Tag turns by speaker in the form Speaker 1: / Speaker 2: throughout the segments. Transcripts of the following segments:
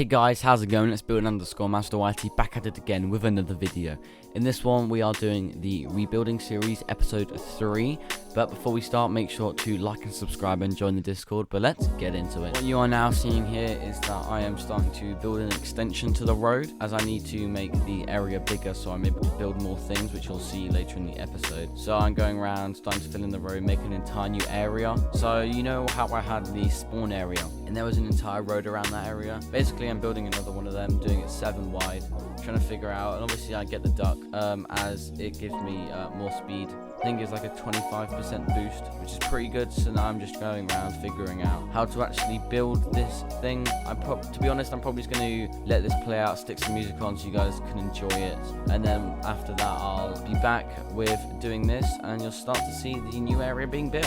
Speaker 1: Hey guys, how's it going? It's Build_Master back at it again with another video. In this one we are doing the rebuilding series episode 3, but before we start make sure to like and subscribe and join the Discord, but let's get into it. What you are now seeing here is that I am starting to build an extension to the road, as I need to make the area bigger so I'm able to build more things, which you'll see later in the episode. So I'm going around starting to fill in the road, make an entire new area. So you know how I had the spawn area and there was an entire road around that area. Basically I'm building another one of them, doing it 7 wide, trying to figure out, and obviously I get the duck as it gives me more speed. I think it's like a 25% boost, which is pretty good. So now I'm just going around figuring out how to actually build this thing. To be honest, I'm probably just going to let this play out, stick some music on so you guys can enjoy it, and then after that I'll be back with doing this and you'll start to see the new area being built.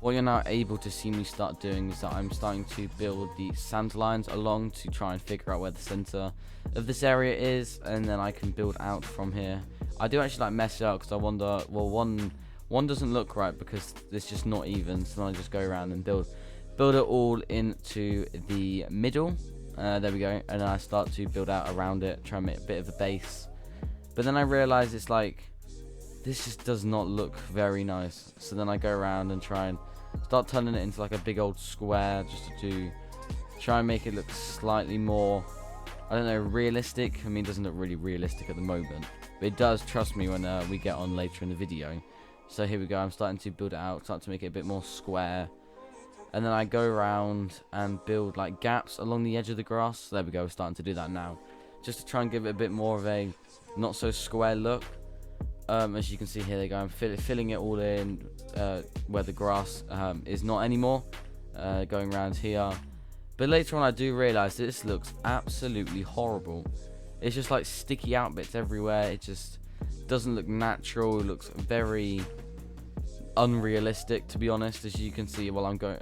Speaker 1: What you're now able to see me start doing is that I'm starting to build the sand lines along to try and figure out where the center of this area is, and then I can build out from here. I do actually like mess it up because I wonder, well, one doesn't look right because it's just not even, so then I just go around and build it all into the middle. There we go, and then I start to build out around it, try and make a bit of a base. But then I realize it's like, this just does not look very nice. So then I go around and try and start turning it into like a big old square, just to try and make it look slightly more, I don't know, realistic. I mean, it doesn't look really realistic at the moment, but it does, trust me, when we get on later in the video. So here we go, I'm starting to build it out, start to make it a bit more square. And then I go around and build like gaps along the edge of the grass. So there we go, we're starting to do that now, just to try and give it a bit more of a not so square look. As you can see here, they go, I'm filling it all in where the grass is not anymore, going around here. But later on I do realise this looks absolutely horrible. It's just like sticky out bits everywhere. It just doesn't look natural. It looks very unrealistic, to be honest. As you can see, well, I'm going,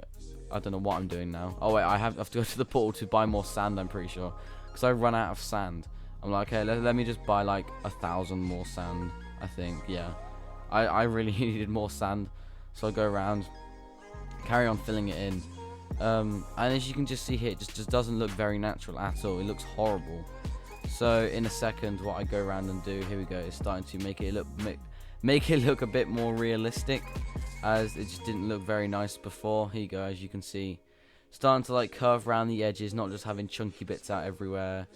Speaker 1: I don't know what I'm doing now. Oh wait, I have to go to the portal to buy more sand, I'm pretty sure, because I run out of sand. I'm like, okay, let me just buy like 1,000 more sand, I think. Yeah, I really needed more sand, so I go around, carry on filling it in, and as you can just see here, it just doesn't look very natural at all. It looks horrible. So in a second, what I go around and do, here we go, is starting to make it look a bit more realistic, as it just didn't look very nice before. Here you go, as you can see, starting to like curve around the edges, not just having chunky bits out everywhere.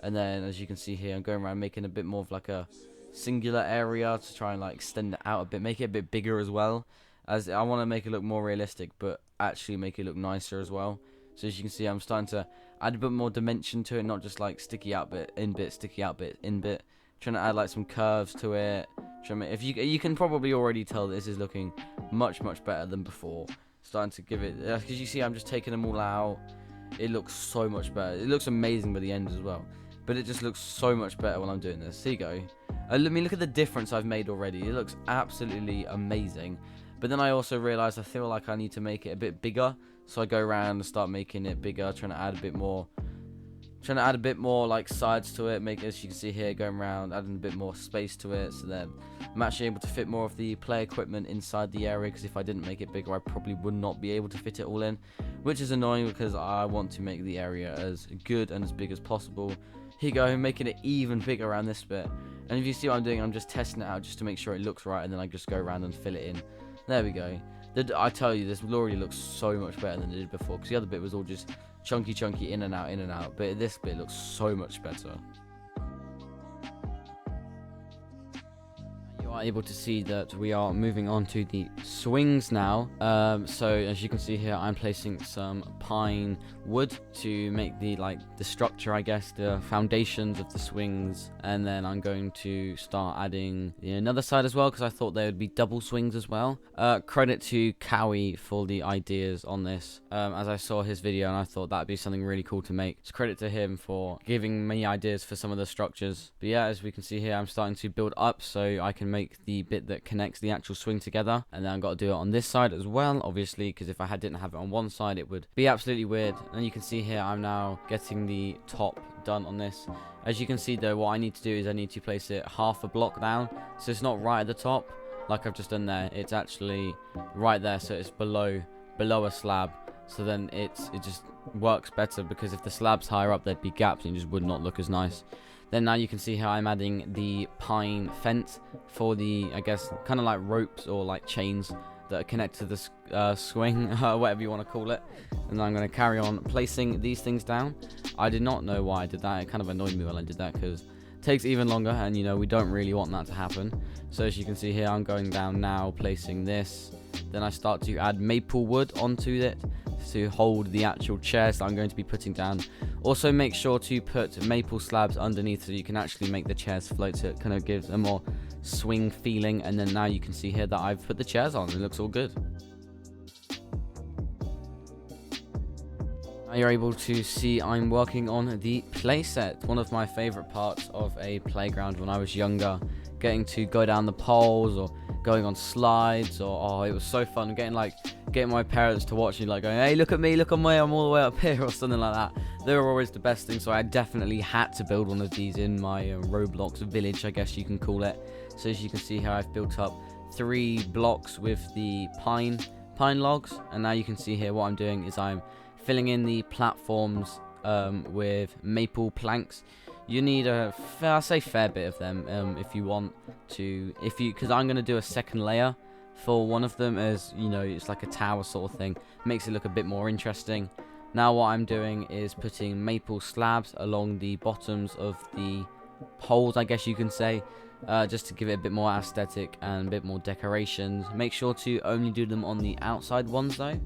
Speaker 1: And then as you can see here, I'm going around making a bit more of like a singular area to try and like extend it out a bit, make it a bit bigger as well, as I want to make it look more realistic but actually make it look nicer as well. So as you can see, I'm starting to add a bit more dimension to it, not just like sticky out bit in bit, sticky out bit in bit, trying to add like some curves to it. If you can probably already tell this is looking much better than before. Starting to give it, because you see I'm just taking them all out. It looks so much better. It looks amazing by the end as well, but it just looks so much better when I'm doing this. Here you go. Let me look at the difference I've made already. It looks absolutely amazing. But then I also realized I feel like I need to make it a bit bigger, so I go around and start making it bigger, trying to add a bit more like sides to it, make, as you can see here, going around adding a bit more space to it, so then I'm actually able to fit more of the play equipment inside the area, because if I didn't make it bigger I probably would not be able to fit it all in, which is annoying because I want to make the area as good and as big as possible. Here you go, making it even bigger around this bit, and if you see what I'm doing, I'm just testing it out just to make sure it looks right, and then I just go around and fill it in. There we go. I tell you, this already looks so much better than it did before, because the other bit was all just chunky in and out, but this bit looks so much better. You are able to see that we are moving on to the swings now. So as you can see here, I'm placing some pine wood to make the structure, I guess, the foundations of the swings, and then I'm going to start adding another side as well, because I thought there would be double swings as well. Credit to Cowie for the ideas on this, as I saw his video and I thought that'd be something really cool to make. So credit to him for giving me ideas for some of the structures. But yeah, as we can see here, I'm starting to build up so I can make the bit that connects the actual swing together, and then I've got to do it on this side as well, obviously, because if I didn't have it on one side it would be absolutely weird. And you can see here I'm now getting the top done on this. As you can see though, what I need to do is I need to place it half a block down, so it's not right at the top like I've just done there, it's actually right there, so it's below a slab, so then it just works better, because if the slab's higher up there'd be gaps and it just would not look as nice. Then now you can see how I'm adding the pine fence for the, I guess, kind of like ropes or like chains that are connected to the swing, whatever you want to call it. And I'm going to carry on placing these things down. I did not know why I did that. It kind of annoyed me when I did that, because it takes even longer, and we don't really want that to happen. So as you can see here, I'm going down now, placing this. Then I start to add maple wood onto it to hold the actual chairs that I'm going to be putting down. Also make sure to put maple slabs underneath so you can actually make the chairs float, so it kind of gives a more swing feeling. And then now you can see here that I've put the chairs on. It looks all good. Now you're able to see I'm working on the playset, one of my favorite parts of a playground when I was younger. Getting to go down the poles or going on slides, or it was so fun getting like getting my parents to watch me, like going, hey, look at me, look at me, I'm all the way up here, or something like that. They were always the best thing, so I definitely had to build one of these in my Roblox village, I guess you can call it. So as you can see here, I've built up 3 blocks with the pine logs, and now you can see here what I'm doing is I'm filling in the platforms with maple planks. You need I'll say fair bit of them if you want to, because I'm going to do a second layer for one of them, as you know, it's like a tower sort of thing, makes it look a bit more interesting. Now what I'm doing is putting maple slabs along the bottoms of the poles, I guess you can say, just to give it a bit more aesthetic and a bit more decorations. Make sure to only do them on the outside ones though,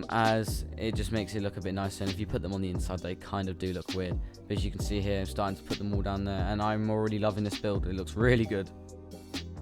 Speaker 1: as it just makes it look a bit nicer, and if you put them on the inside they kind of do look weird. But as you can see here, I'm starting to put them all down there, and I'm already loving this build. It looks really good.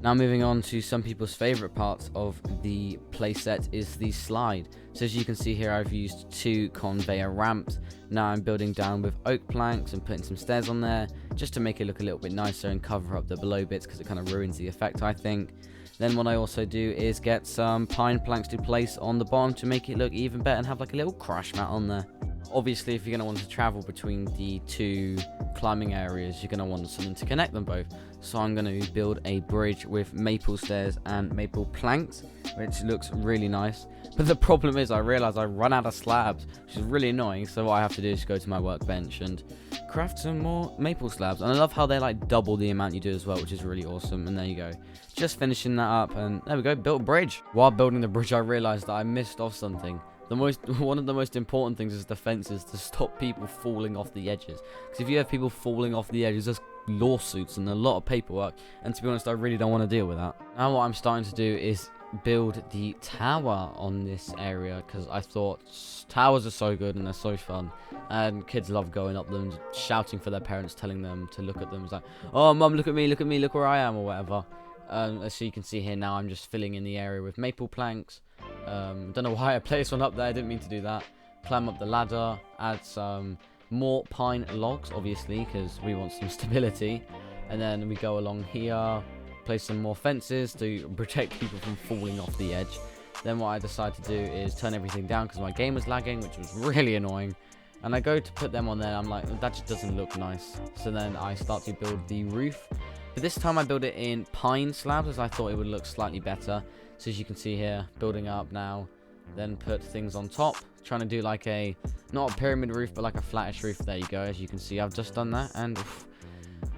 Speaker 1: Now moving on to some people's favorite parts of the playset is the slide. So as you can see here, I've used 2 conveyor ramps. Now I'm building down with oak planks and putting some stairs on there just to make it look a little bit nicer and cover up the below bits, because it kind of ruins the effect, I think. Then what I also do is get some pine planks to place on the bottom to make it look even better and have like a little crash mat on there. Obviously, if you're going to want to travel between the 2 climbing areas, you're going to want something to connect them both. So I'm going to build a bridge with maple stairs and maple planks, which looks really nice. But the problem is I realize I run out of slabs, which is really annoying. So what I have to do is go to my workbench and craft some more maple slabs. And I love how they like double the amount you do as well, which is really awesome. And there you go. Just finishing that up, and there we go, built a bridge. While building the bridge, I realized that I missed off something. One of the most important things is the fences, to stop people falling off the edges. Because if you have people falling off the edges, there's lawsuits and a lot of paperwork. And to be honest, I really don't want to deal with that. Now what I'm starting to do is build the tower on this area, because I thought towers are so good and they're so fun. And kids love going up them, shouting for their parents, telling them to look at them. It's like, oh, mum, look at me, look where I am, or whatever. So you can see here now, I'm just filling in the area with maple planks. Don't know why I placed one up there, I didn't mean to do that. Climb up the ladder, add some more pine logs, obviously, because we want some stability. And then we go along here, place some more fences to protect people from falling off the edge. Then what I decide to do is turn everything down because my game was lagging, which was really annoying. And I go to put them on there, I'm like, that just doesn't look nice. So then I start to build the roof. But this time I build it in pine slabs, as I thought it would look slightly better. So as you can see here, building up now, then put things on top, trying to do like a, not a pyramid roof, but like a flattish roof. There you go. As you can see, I've just done that, and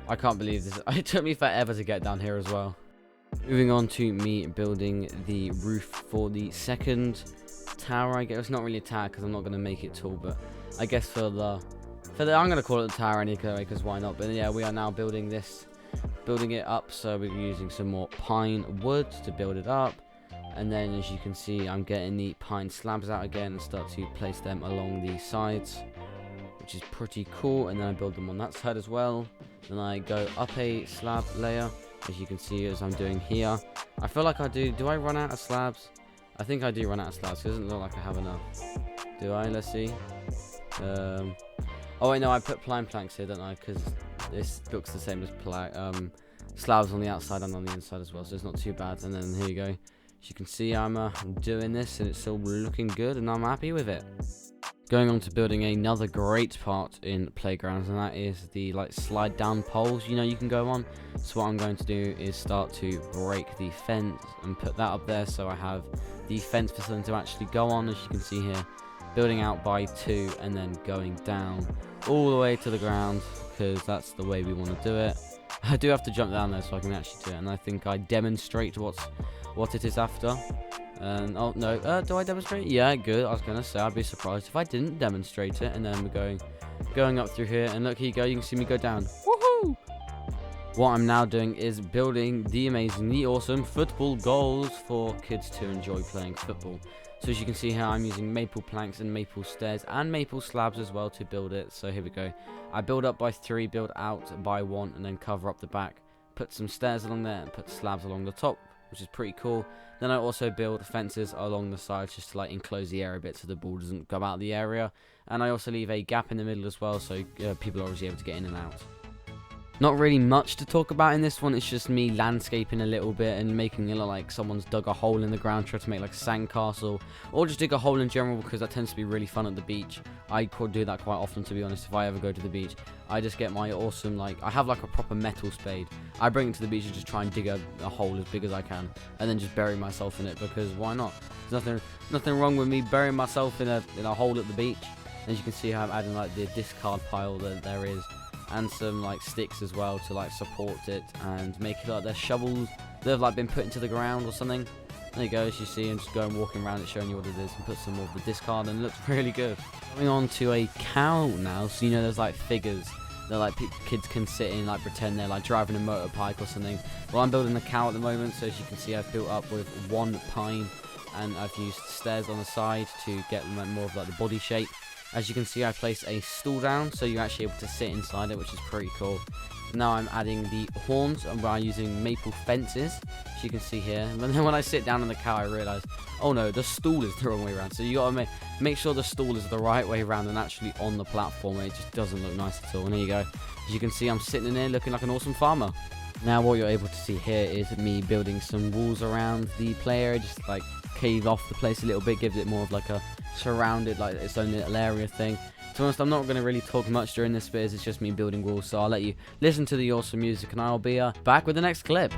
Speaker 1: I can't believe this. It took me forever to get down here as well. Moving on to me building the roof for the second tower, I guess. It's not really a tower because I'm not going to make it tall, but I guess for the I'm going to call it a tower anyway, because why not? But yeah, we are now building it up. So we're using some more pine wood to build it up. And then as you can see, I'm getting the pine slabs out again and start to place them along the sides, which is pretty cool. And then I build them on that side as well. Then I go up a slab layer, as you can see, as I'm doing here. I feel like I do I run out of slabs? I think I do run out of slabs. It doesn't look like I have enough. Do I? Let's see. Oh wait, no, I put pine planks here, don't I? Because this looks the same as slabs on the outside and on the inside as well, so it's not too bad. And then here you go. As you can see, I'm doing this and it's still looking good, and I'm happy with it. Going on to building another great part in playgrounds, and that is the like slide down poles, you know, you can go on. So what I'm going to do is start to break the fence and put that up there, so I have the fence for something to actually go on. As you can see here, building out by 2 and then going down all the way to the ground, because that's the way we want to do it. I do have to jump down there so I can actually do it, and I think I demonstrate what it is after. And oh no, do I demonstrate? Yeah, good. I was gonna say I'd be surprised if I didn't demonstrate it. And then we're going up through here, and look, here you go. You can see me go down. Woohoo! What I'm now doing is building the amazing, the awesome football goals for kids to enjoy playing football. So as you can see here, I'm using maple planks and maple stairs and maple slabs as well to build it. So here we go. I build up by 3, build out by 1, and then cover up the back. Put some stairs along there and put slabs along the top, which is pretty cool. Then I also build fences along the sides just to like enclose the area a bit so the ball doesn't go out of the area. And I also leave a gap in the middle as well, so people are obviously able to get in and out. Not really much to talk about in this one. It's just me landscaping a little bit and making it look like someone's dug a hole in the ground, try to make like a sandcastle, or just dig a hole in general, because that tends to be really fun at the beach. I could do that quite often, to be honest. If I ever go to the beach, I just get my awesome, like, I have like a proper metal spade. I bring it to the beach and just try and dig a hole as big as I can, and then just bury myself in it, because why not? There's nothing wrong with me burying myself in a hole at the beach. As you can see how I'm adding like the discard pile that there is, and some like sticks as well to like support it and make it like they're shovels that have like been put into the ground or something. There you go, as you see, I'm just going walking around it showing you what it is, and put some more of the discard, and it looks really good. Going on to a cow now, so you know there's like figures that like kids can sit in, like pretend they're like driving a motorbike or something. Well, I'm building a cow at the moment, so as you can see I've built up with one pine, and I've used stairs on the side to get more of like the body shape. As you can see, I placed a stool down, so you're actually able to sit inside it, which is pretty cool. Now I'm adding the horns, and by using maple fences, as you can see here. And then when I sit down on the cow, I realise, oh no, the stool is the wrong way around. So you gotta make sure the stool is the right way around and actually on the platform. It just doesn't look nice at all. And there you go. As you can see, I'm sitting in there looking like an awesome farmer. Now what you're able to see here is me building some walls around the play area, just like cave off the place a little bit, gives it more of like a surrounded, like its own little area thing. To be honest, I'm not going to really talk much during this bit, as it's just me building walls, so I'll let you listen to the awesome music, and I'll be back with the next clip.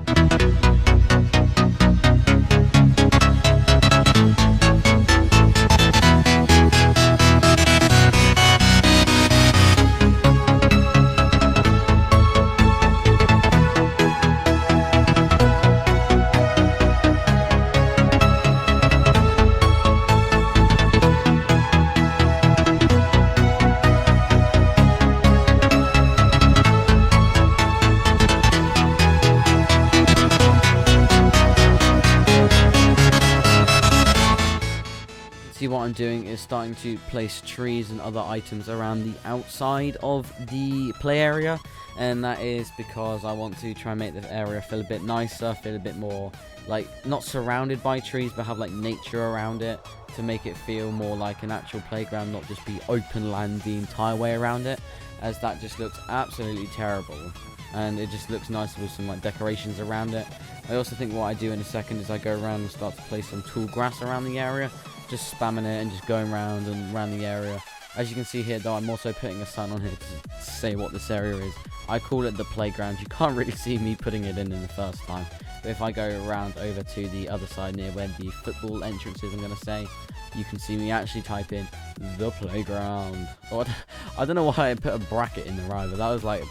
Speaker 1: What I'm doing is starting to place trees and other items around the outside of the play area, and that is because I want to try and make the area feel a bit nicer, feel a bit more like not surrounded by trees, but have like nature around it, to make it feel more like an actual playground, not just be open land the entire way around it, as that just looks absolutely terrible. And it just looks nicer with some like decorations around it. I also think what I do in a second is I go around and start to place some tall grass around the area, just spamming it and just going around and around the area. As you can see here though, I'm also putting a sign on here to say what this area is. I call it the playground. You can't really see me putting it in the first time, but if I go around over to the other side near where the football entrance is, I'm going to say, you can see me actually type in the playground. Or, I don't know why I put a bracket in there either. That was like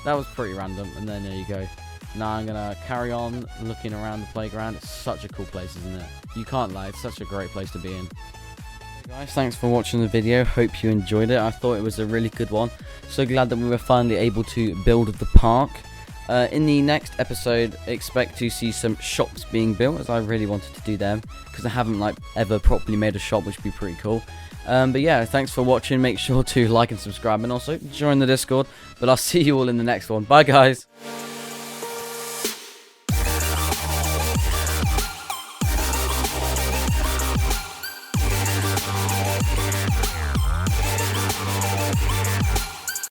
Speaker 1: that was pretty random. And then there you go. Now I'm gonna carry on looking around the playground. It's such a cool place, isn't it? You can't lie, it's such a great place to be in. Hey guys, thanks for watching the video. Hope you enjoyed it. I thought it was a really good one. So glad that we were finally able to build the park. In the next episode, expect to see some shops being built, as I really wanted to do them, because I haven't like ever properly made a shop, which would be pretty cool. But yeah, thanks for watching. Make sure to like and subscribe, and also join the Discord. But I'll see you all in the next one. Bye guys.